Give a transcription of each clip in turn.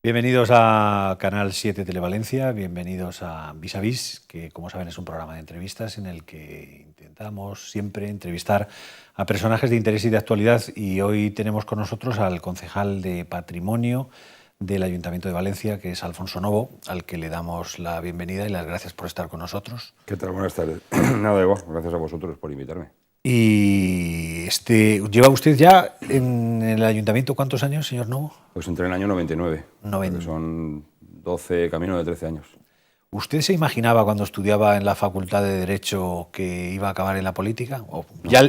Bienvenidos a Canal 7 Televalencia, bienvenidos a Vis a Vis, que como saben es un programa de entrevistas en el que intentamos siempre entrevistar a personajes de interés y de actualidad, y hoy tenemos con nosotros al concejal de Patrimonio del Ayuntamiento de Valencia, que es Alfonso Novo, al que le damos la bienvenida y las gracias por estar con nosotros. ¿Qué tal? Buenas tardes. Nada, igual, gracias a vosotros por invitarme. Y ¿lleva usted ya en el Ayuntamiento cuántos años, señor Novo? Pues entré en el año 99, que son 12, camino de 13 años. ¿Usted se imaginaba cuando estudiaba en la Facultad de Derecho que iba a acabar en la política? ¿O ya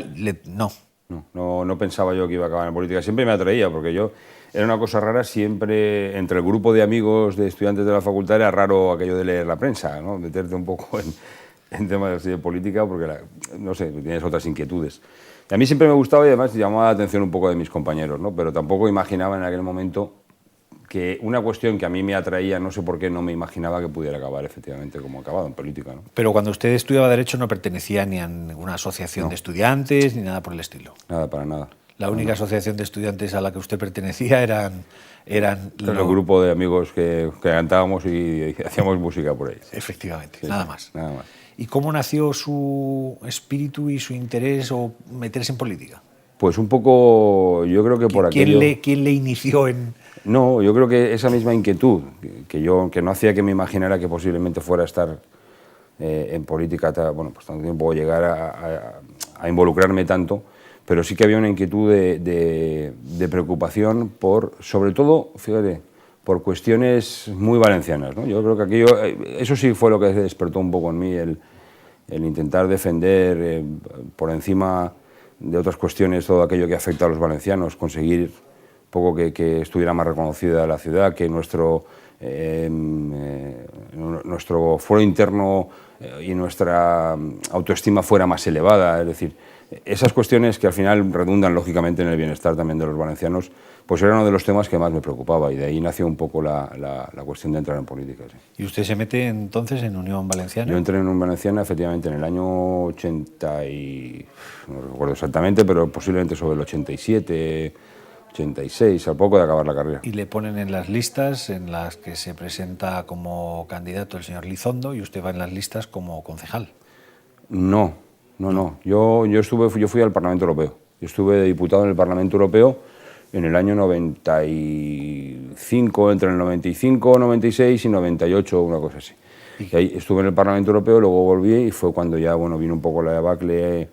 no? No pensaba yo que iba a acabar en política. Siempre me atraía, porque yo era una cosa rara. Siempre entre el grupo de amigos de estudiantes de la facultad era raro aquello de leer la prensa, ¿no? Meterte un poco en temas de política, porque no sé, tienes otras inquietudes. Y a mí siempre me gustaba y además llamaba la atención un poco de mis compañeros, ¿no? Pero tampoco imaginaba en aquel momento que una cuestión que a mí me atraía, no sé por qué, no me imaginaba que pudiera acabar efectivamente como ha acabado en política, ¿no? Pero cuando usted estudiaba Derecho no pertenecía ni a ninguna asociación de estudiantes ni nada por el estilo. Nada, para nada. La única asociación de estudiantes a la que usted pertenecía eran el grupo de amigos que cantábamos y hacíamos música por ahí. Efectivamente, Sí, nada más. Nada más. ¿Y cómo nació su espíritu y su interés o meterse en política? Pues un poco, yo creo que por aquello... ¿Quién le inició en...? No, yo creo que esa misma inquietud, que no hacía que me imaginara que posiblemente fuera a estar en política, bueno, pues tanto tiempo, llegar a involucrarme tanto, pero sí que había una inquietud de preocupación por, sobre todo, fíjate, por cuestiones muy valencianas, ¿no? Yo creo que aquello, eso sí fue lo que despertó un poco en mí, el intentar defender por encima de otras cuestiones todo aquello que afecta a los valencianos, conseguir un poco que estuviera más reconocida la ciudad, que nuestro fuero interno y nuestra autoestima fuera más elevada. Es decir, esas cuestiones que al final redundan lógicamente en el bienestar también de los valencianos, pues era uno de los temas que más me preocupaba, y de ahí nació un poco la cuestión de entrar en política. Sí. ¿Y usted se mete entonces en Unión Valenciana? Yo entré en Unión Valenciana efectivamente en el año 80 y... no recuerdo exactamente, pero posiblemente sobre el 87, 86, al poco de acabar la carrera. Y le ponen en las listas en las que se presenta como candidato el señor Lizondo y usted va en las listas como concejal. No. Yo fui al Parlamento Europeo. Yo estuve de diputado en el Parlamento Europeo en el año 95, entre el 95, 96 y 98, una cosa así. Y ahí estuve en el Parlamento Europeo, luego volví y fue cuando ya vino un poco la debacle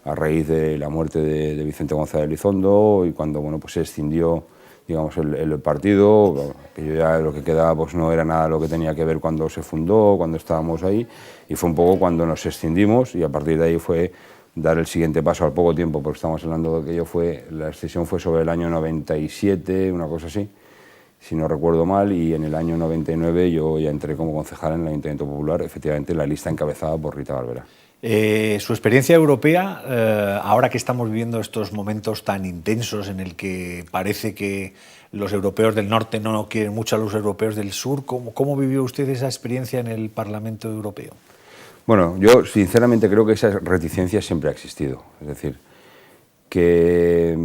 a raíz de la muerte de Vicente González Elizondo, y cuando pues se escindió, digamos, el partido, que yo ya lo que quedaba pues no era nada lo que tenía que ver cuando se fundó, cuando estábamos ahí, y fue un poco cuando nos escindimos, y a partir de ahí fue dar el siguiente paso al poco tiempo, porque estamos hablando de que la escisión fue sobre el año 97, una cosa así, si no recuerdo mal, y en el año 99 yo ya entré como concejal en el Ayuntamiento Popular, efectivamente en la lista encabezada por Rita Barberá. Su experiencia europea, ahora que estamos viviendo estos momentos tan intensos en el que parece que los europeos del norte no quieren mucho a los europeos del sur, ¿cómo vivió usted esa experiencia en el Parlamento Europeo? Bueno, yo sinceramente creo que esa reticencia siempre ha existido. Es decir, que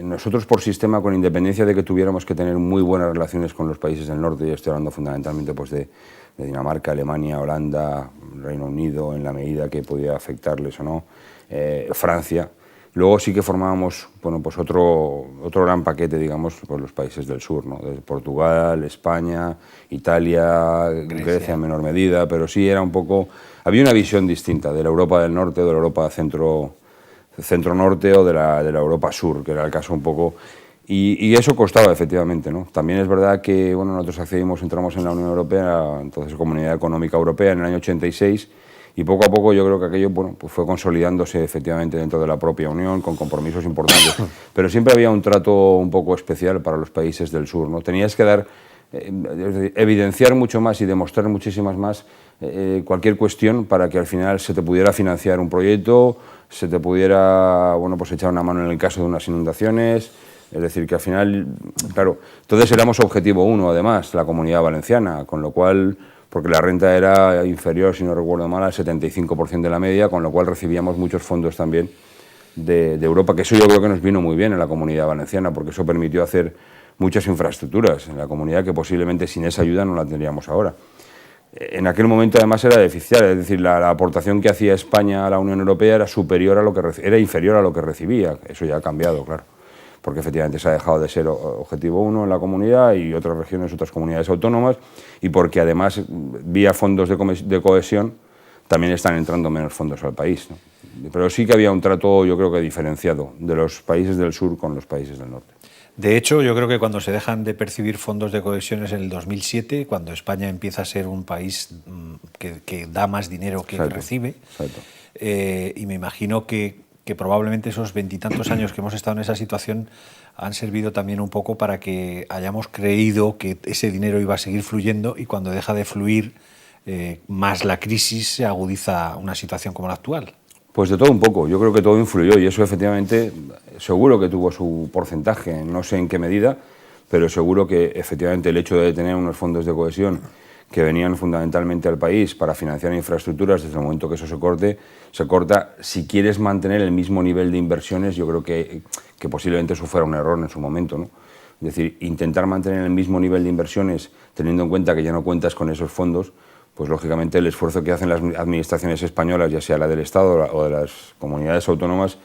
nosotros por sistema, con independencia de que tuviéramos que tener muy buenas relaciones con los países del norte, y estoy hablando fundamentalmente pues de Dinamarca, Alemania, Holanda, Reino Unido, en la medida que podía afectarles o no, Francia. Luego sí que formábamos pues otro gran paquete, digamos, con los países del sur, ¿no? De Portugal, España, Italia, Grecia en menor medida, pero sí era un poco... Había una visión distinta de la Europa del norte, de la Europa centro-norte o de la Europa sur, que era el caso un poco... Y eso costaba, efectivamente, ¿no? También es verdad que nosotros entramos en la Unión Europea, entonces Comunidad Económica Europea, en el año 86, y poco a poco yo creo que aquello pues fue consolidándose efectivamente dentro de la propia Unión, con compromisos importantes. Pero siempre había un trato un poco especial para los países del sur, ¿no? Tenías que evidenciar mucho más y demostrar muchísimas más cualquier cuestión para que al final se te pudiera financiar un proyecto, se te pudiera pues echar una mano en el caso de unas inundaciones. Es decir, que al final, claro, entonces éramos objetivo 1, además, la Comunidad Valenciana, con lo cual, porque la renta era inferior, si no recuerdo mal, al 75% de la media, con lo cual recibíamos muchos fondos también de Europa, que eso yo creo que nos vino muy bien en la Comunidad Valenciana, porque eso permitió hacer muchas infraestructuras en la comunidad que posiblemente sin esa ayuda no la tendríamos ahora. En aquel momento además era deficitaria, es decir, la aportación que hacía España a la Unión Europea era inferior a lo que recibía. Eso ya ha cambiado, claro, porque efectivamente se ha dejado de ser objetivo 1 en la comunidad y otras regiones, otras comunidades autónomas, y porque además vía fondos de cohesión también están entrando menos fondos al país, ¿no? Pero sí que había un trato, yo creo que diferenciado de los países del sur con los países del norte. De hecho, yo creo que cuando se dejan de percibir fondos de cohesión es en el 2007, cuando España empieza a ser un país que da más dinero que recibe. Exacto. Y me imagino que probablemente esos 20 y tantos años que hemos estado en esa situación han servido también un poco para que hayamos creído que ese dinero iba a seguir fluyendo, y cuando deja de fluir más la crisis, se agudiza una situación como la actual. Pues de todo un poco, yo creo que todo influyó, y eso efectivamente seguro que tuvo su porcentaje, no sé en qué medida, pero seguro que efectivamente el hecho de tener unos fondos de cohesión que venían fundamentalmente al país para financiar infraestructuras, desde el momento que eso se corta, si quieres mantener el mismo nivel de inversiones, yo creo que posiblemente eso fuera un error en su momento, ¿no? Es decir, intentar mantener el mismo nivel de inversiones teniendo en cuenta que ya no cuentas con esos fondos, pues lógicamente el esfuerzo que hacen las administraciones españolas, ya sea la del Estado o de las comunidades autónomas,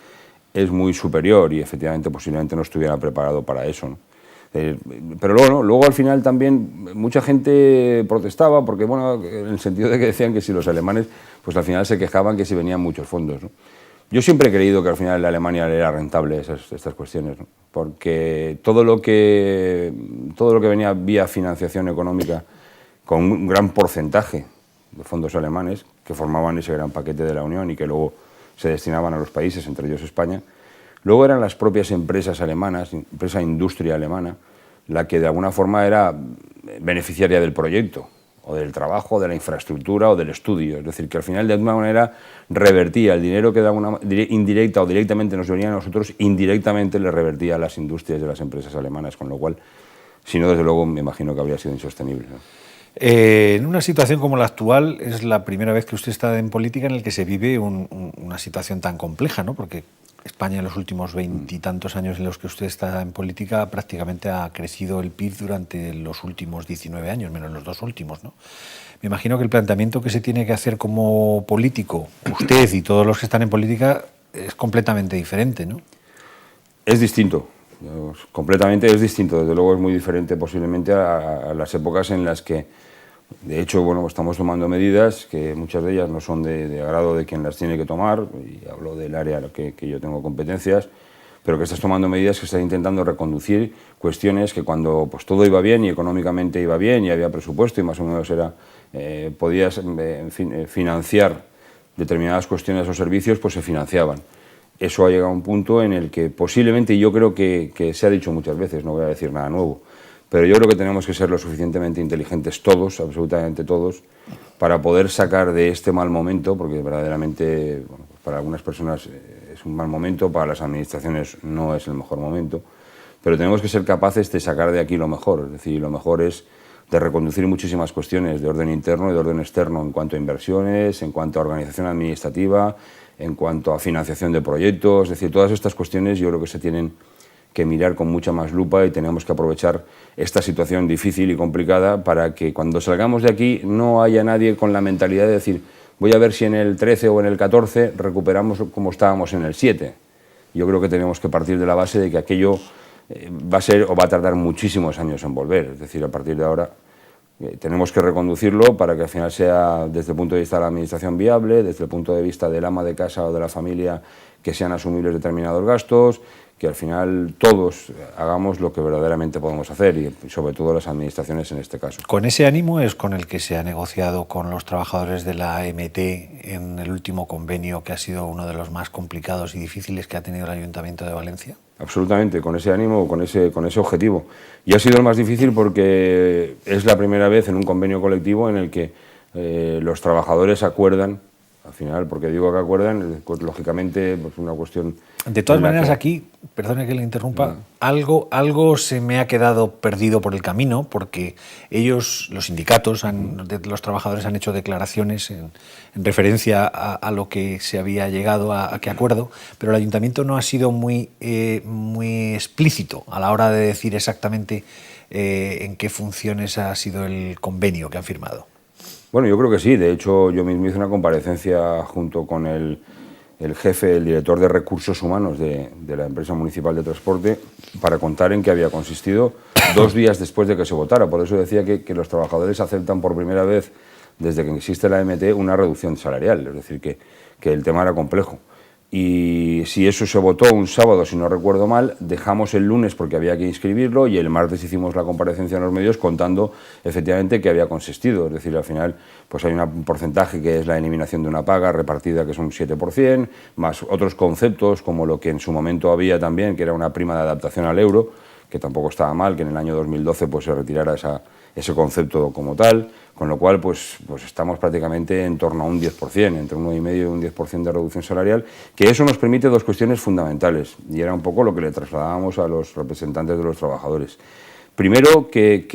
es muy superior, y efectivamente posiblemente no estuviera preparado para eso, ¿no? Pero luego al final también mucha gente protestaba porque, bueno, en el sentido de que decían que si los alemanes, pues al final se quejaban que si venían muchos fondos, ¿no? Yo siempre he creído que al final en Alemania era rentable estas cuestiones, ¿no? Porque todo lo que venía vía financiación económica, con un gran porcentaje de fondos alemanes que formaban ese gran paquete de la Unión y que luego se destinaban a los países, entre ellos España, luego eran las propias empresas alemanas, empresa industria alemana, la que de alguna forma era beneficiaria del proyecto, o del trabajo, de la infraestructura o del estudio. Es decir, que al final de alguna manera revertía el dinero que de alguna indirecta o directamente nos venía a nosotros, indirectamente le revertía a las industrias de las empresas alemanas, con lo cual, si no, desde luego me imagino que habría sido insostenible, ¿no? En una situación como la actual, es la primera vez que usted está en política en la que se vive una situación tan compleja, ¿no? Porque España en los últimos 20 y tantos años en los que usted está en política prácticamente ha crecido el PIB durante los últimos 19 años, menos los 2 últimos, ¿no? Me imagino que el planteamiento que se tiene que hacer como político, usted y todos los que están en política, es completamente diferente, ¿no? Es distinto, completamente es distinto. Desde luego es muy diferente posiblemente a las épocas en las que, de hecho, bueno, estamos tomando medidas que muchas de ellas no son de agrado de quien las tiene que tomar, y hablo del área en la que yo tengo competencias, pero que estás tomando medidas que están intentando reconducir cuestiones que cuando pues, todo iba bien y económicamente iba bien y había presupuesto y más o menos podías financiar determinadas cuestiones o servicios, pues se financiaban. Eso ha llegado a un punto en el que posiblemente, y yo creo que se ha dicho muchas veces, no voy a decir nada nuevo, pero yo creo que tenemos que ser lo suficientemente inteligentes todos, absolutamente todos, para poder sacar de este mal momento, porque verdaderamente, bueno, para algunas personas es un mal momento, para las administraciones no es el mejor momento, pero tenemos que ser capaces de sacar de aquí lo mejor. Es decir, lo mejor es de reconducir muchísimas cuestiones de orden interno y de orden externo en cuanto a inversiones, en cuanto a organización administrativa, en cuanto a financiación de proyectos. Es decir, todas estas cuestiones yo creo que se tienen que mirar con mucha más lupa, y tenemos que aprovechar esta situación difícil y complicada para que cuando salgamos de aquí no haya nadie con la mentalidad de decir voy a ver si en el 13 o en el 14 recuperamos como estábamos en el 7. Yo creo que tenemos que partir de la base de que aquello va a ser o va a tardar muchísimos años en volver. Es decir, a partir de ahora tenemos que reconducirlo para que al final sea, desde el punto de vista de la administración, viable, desde el punto de vista del ama de casa o de la familia, que sean asumibles determinados gastos, que al final todos hagamos lo que verdaderamente podemos hacer, y sobre todo las administraciones en este caso. ¿Con ese ánimo es con el que se ha negociado con los trabajadores de la AMT en el último convenio, que ha sido uno de los más complicados y difíciles que ha tenido el Ayuntamiento de Valencia? Absolutamente, con ese ánimo, con ese objetivo. Y ha sido el más difícil porque es la primera vez en un convenio colectivo en el que los trabajadores acuerdan, al final, porque digo que acuerdan, pues lógicamente pues una cuestión De todas maneras, aquí, perdone que le interrumpa, algo se me ha quedado perdido por el camino, porque ellos, los sindicatos, los trabajadores han hecho declaraciones en referencia a lo que se había llegado, a qué acuerdo, pero el ayuntamiento no ha sido muy explícito a la hora de decir exactamente en qué funciones ha sido el convenio que han firmado. Bueno, yo creo que sí. De hecho, yo mismo hice una comparecencia junto con el jefe, el director de recursos humanos de la empresa municipal de transporte, para contar en qué había consistido 2 días después de que se votara. Por eso decía que los trabajadores aceptan por primera vez, desde que existe la AMT, una reducción salarial. Es decir, que el tema era complejo. Y si eso se votó un sábado, si no recuerdo mal, dejamos el lunes porque había que inscribirlo, y el martes hicimos la comparecencia en los medios contando efectivamente qué había consistido. Es decir, al final pues hay un porcentaje que es la eliminación de una paga repartida, que es un 7%, más otros conceptos como lo que en su momento había también, que era una prima de adaptación al euro, que tampoco estaba mal que en el año 2012 pues se retirara ese concepto como tal, con lo cual pues estamos prácticamente en torno a un 10%, entre un 1,5 y un 10% de reducción salarial, que eso nos permite 2 cuestiones fundamentales, y era un poco lo que le trasladábamos a los representantes de los trabajadores. Primero, que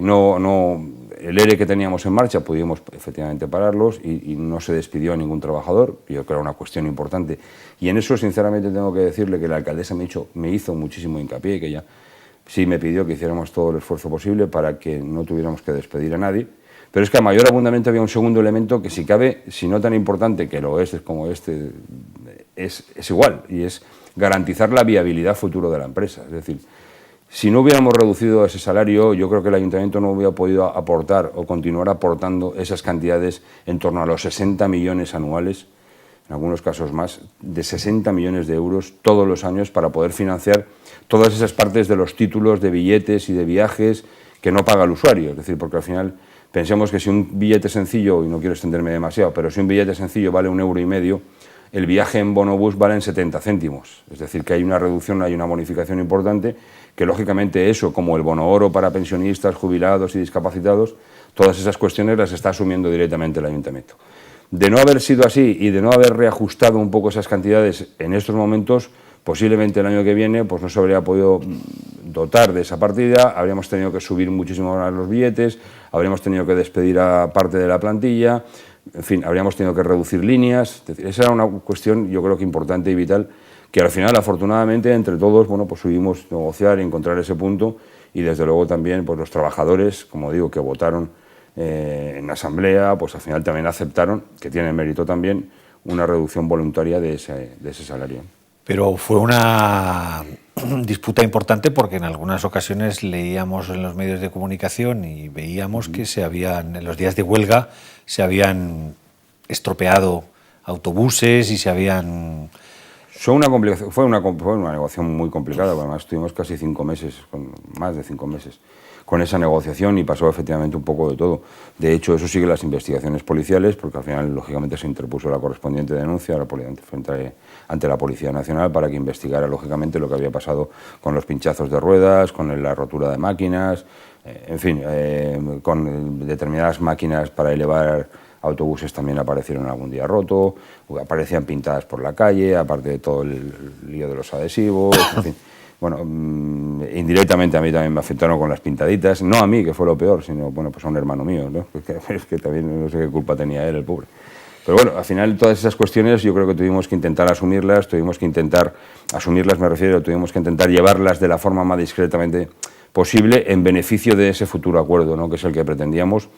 el ERE que teníamos en marcha pudimos efectivamente pararlos y no se despidió a ningún trabajador, yo creo que era una cuestión importante, y en eso sinceramente tengo que decirle que la alcaldesa me hizo muchísimo hincapié, que ella sí me pidió que hiciéramos todo el esfuerzo posible para que no tuviéramos que despedir a nadie. Pero es que a mayor abundamiento había un segundo elemento que, si cabe, si no tan importante que lo es como este, es igual, y es garantizar la viabilidad futuro de la empresa. Es decir, si no hubiéramos reducido ese salario, yo creo que el ayuntamiento no hubiera podido aportar o continuar aportando esas cantidades en torno a los 60 millones anuales, en algunos casos más, de 60 millones de euros todos los años, para poder financiar todas esas partes de los títulos de billetes y de viajes que no paga el usuario. Es decir, porque al final pensemos que si un billete sencillo, y no quiero extenderme demasiado, pero si un billete sencillo vale 1,5 €, el viaje en bonobús vale en 70 céntimos. Es decir, que hay una reducción, hay una bonificación importante, que lógicamente eso, como el bono oro para pensionistas, jubilados y discapacitados, todas esas cuestiones las está asumiendo directamente el ayuntamiento. De no haber sido así y de no haber reajustado un poco esas cantidades en estos momentos, posiblemente el año que viene pues no se habría podido dotar de esa partida, habríamos tenido que subir muchísimo más los billetes, habríamos tenido que despedir a parte de la plantilla, en fin, habríamos tenido que reducir líneas. Es decir, esa era una cuestión, yo creo que importante y vital, que al final, afortunadamente, entre todos, bueno, pues pudimos negociar y encontrar ese punto, y desde luego también pues los trabajadores, como digo, que votaron en la asamblea, pues al final también aceptaron, que tiene mérito también, una reducción voluntaria de ese salario. Pero fue una disputa importante, porque en algunas ocasiones leíamos en los medios de comunicación y veíamos que en los días de huelga se habían estropeado autobuses y se habían... Fue una negociación muy complicada, además estuvimos casi 5 meses, más de 5 meses, con esa negociación, y pasó efectivamente un poco de todo. De hecho, eso sigue las investigaciones policiales, porque al final, lógicamente, se interpuso la correspondiente denuncia ante la Policía Nacional para que investigara, lógicamente, lo que había pasado con los pinchazos de ruedas, con la rotura de máquinas, en fin, con determinadas máquinas para elevar autobuses también aparecieron algún día roto, aparecían pintadas por la calle, aparte de todo el lío de los adhesivos, en fin. Bueno, indirectamente a mí también me afectaron con las pintaditas, no a mí, que fue lo peor, sino bueno, pues a un hermano mío, ¿no? Es que también no sé qué culpa tenía él, el pobre. Pero bueno, al final todas esas cuestiones yo creo que tuvimos que intentar asumirlas, tuvimos que intentar llevarlas de la forma más discretamente posible en beneficio de ese futuro acuerdo, ¿no? Que es el que pretendíamos,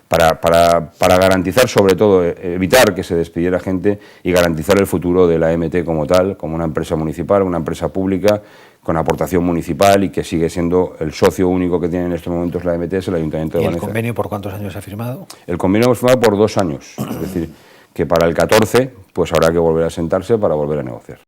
para garantizar, sobre todo, evitar que se despidiera gente y garantizar el futuro de la AMT como tal, como una empresa municipal, una empresa pública, con aportación municipal, y que sigue siendo el socio único que tiene en estos momentos la AMT, es el Ayuntamiento de Valencia. ¿Y el convenio por cuántos años se ha firmado? El convenio hemos firmado por 2 años, es decir, que para el 14 pues habrá que volver a sentarse para volver a negociar.